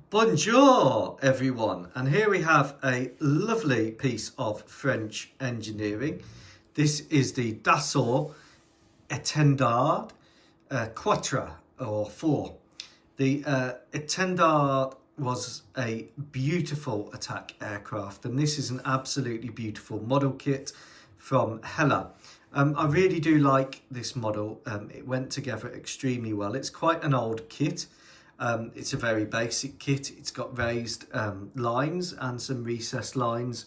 Bonjour everyone, and here we have a lovely piece of French engineering. This is the Dassault Etendard Quatre or 4. The Etendard was a beautiful attack aircraft, and this is an absolutely beautiful model kit from Hella. I really do like this model. It went together extremely well. It's quite an old kit. It's a very basic kit. It's got raised lines and some recessed lines.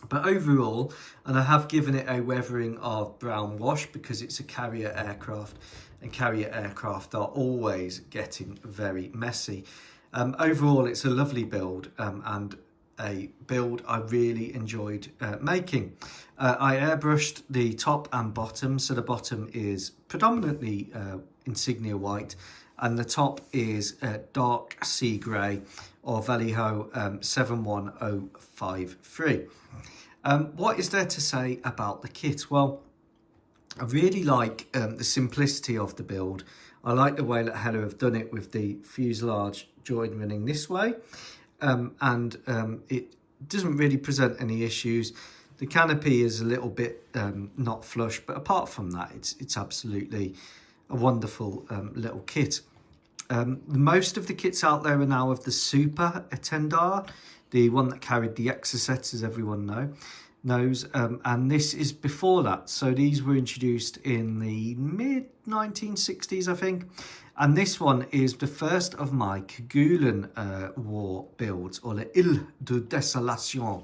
But overall, and I have given it a weathering of brown wash because it's a carrier aircraft, and carrier aircraft are always getting very messy. Overall, it's a lovely build and a build I really enjoyed making. I airbrushed the top and bottom, so the bottom is predominantly insignia white, and the top is dark sea grey or Vallejo 71053. What is there to say about the kit? Well, I really like the simplicity of the build. I like the way that Hella have done it with the fuselage join running this way, and it doesn't really present any issues. The canopy is a little bit not flush, but apart from that, it's absolutely a wonderful little kit. Most of the kits out there are now of the Super Etendard, the one that carried the Exocets, as everyone knows, and this is before that. So these were introduced in the mid 1960s, I think, and this one is the first of my Kerguelen war builds, or the Ile de Desolation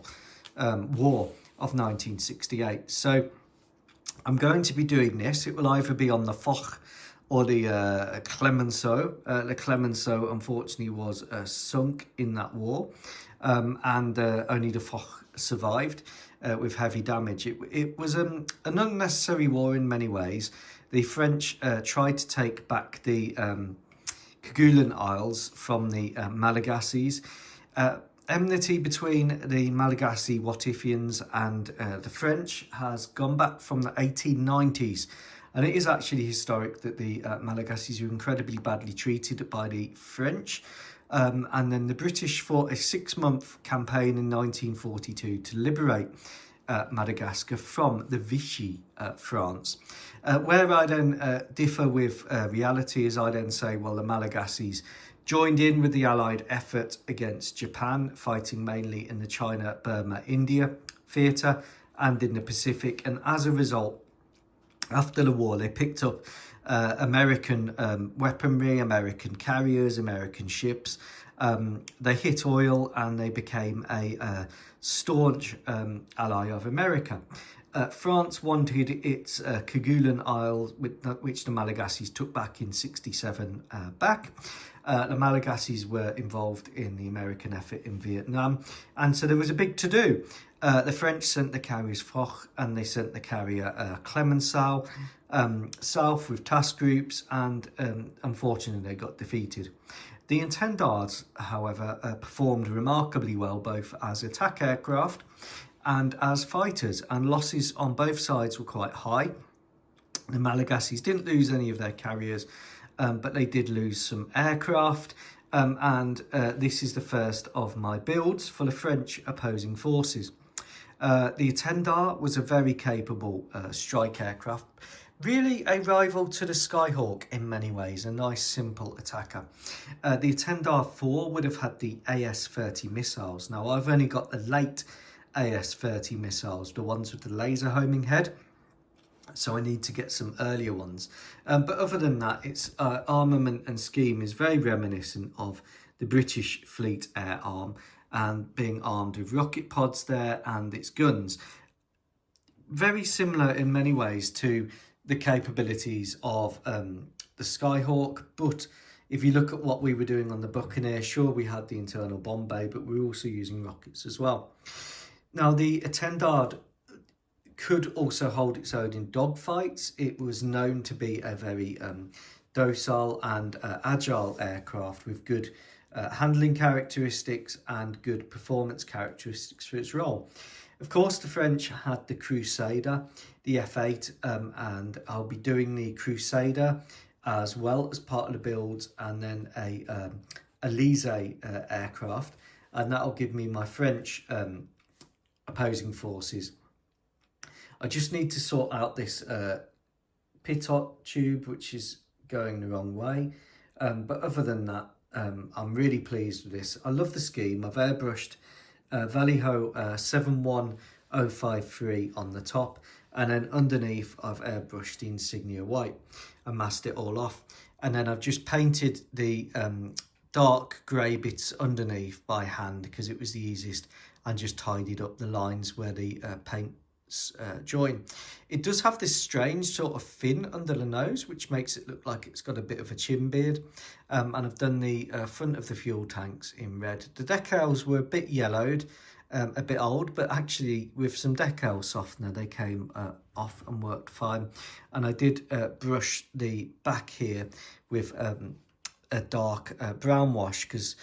war of 1968. So I'm going to be doing this. It will either be on the Foch or the Clemenceau. The Clemenceau, unfortunately, was sunk in that war, and only the Foch survived with heavy damage. It was an unnecessary war in many ways. The French tried to take back the Kerguelen Isles from the Malagasys. Enmity between the Malagasy Watifians and the French has gone back from the 1890s. And it is actually historic that the Malagasys were incredibly badly treated by the French. And then the British fought a 6-month campaign in 1942 to liberate Madagascar from the Vichy France. Where I then differ with reality is I then say, well, the Malagasys joined in with the Allied effort against Japan, fighting mainly in the China, Burma, India theatre and in the Pacific. And as a result, after the war, they picked up American weaponry, American carriers, American ships. They hit oil and they became a staunch ally of America. France wanted its Kerguelen Isles, which the Malagasys took back in 1967 back. The Malagasys were involved in the American effort in Vietnam, and so there was a big to-do. The French sent the carriers Foch and they sent the carrier Clemenceau south with task groups, and unfortunately they got defeated. The Etendards, however, performed remarkably well both as attack aircraft and as fighters, and losses on both sides were quite high. The Malagasys didn't lose any of their carriers, but they did lose some aircraft, and this is the first of my builds for the French opposing forces. The Etendard was a very capable strike aircraft, really a rival to the Skyhawk in many ways, a nice simple attacker. The Etendard 4 would have had the AS-30 missiles. Now I've only got the late AS-30 missiles, the ones with the laser homing head, so I need to get some earlier ones. But other than that, its armament and scheme is very reminiscent of the British Fleet Air Arm, and being armed with rocket pods there and its guns. Very similar in many ways to the capabilities of the Skyhawk, but if you look at what we were doing on the Buccaneer, sure, we had the internal bomb bay, but we were also using rockets as well. Now, the Etendard could also hold its own in dogfights. It was known to be a very docile and agile aircraft with good handling characteristics and good performance characteristics for its role. Of course, the French had the Crusader, the F8, and I'll be doing the Crusader as well as part of the builds, and then a Elise aircraft, and that'll give me my French opposing forces. I just need to sort out this pitot tube, which is going the wrong way. But other than that, I'm really pleased with this. I love the scheme. I've airbrushed Vallejo 71053 on the top, and then underneath I've airbrushed the insignia white and masked it all off. And then I've just painted the dark grey bits underneath by hand because it was the easiest, and just tidied up the lines where the paint join. It does have this strange sort of fin under the nose, which makes it look like it's got a bit of a chin beard. And I've done the front of the fuel tanks in red. The decals were a bit yellowed, a bit old, but actually with some decal softener they came off and worked fine. And I did brush the back here with a dark brown wash because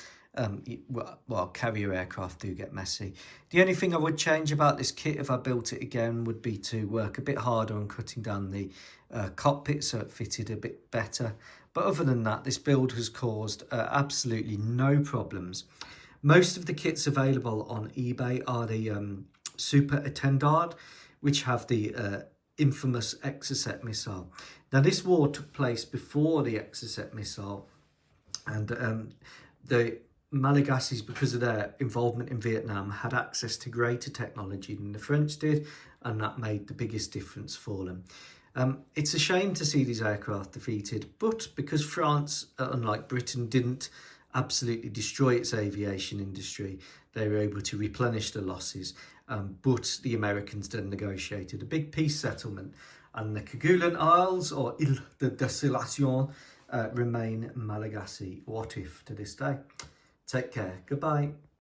well, carrier aircraft do get messy. The only thing I would change about this kit if I built it again would be to work a bit harder on cutting down the cockpit so it fitted a bit better. But other than that, this build has caused absolutely no problems. Most of the kits available on eBay are the Super Etendard, which have the infamous Exocet missile. Now, this war took place before the Exocet missile, and the Malagasi's, because of their involvement in Vietnam, had access to greater technology than the French did, and that made the biggest difference for them. It's a shame to see these aircraft defeated, but because France, unlike Britain, didn't absolutely destroy its aviation industry, they were able to replenish the losses. But the Americans then negotiated a big peace settlement, and the Kerguelen Isles, or Ile de Desolation, remain Malagasy. What if to this day? Take care. Goodbye.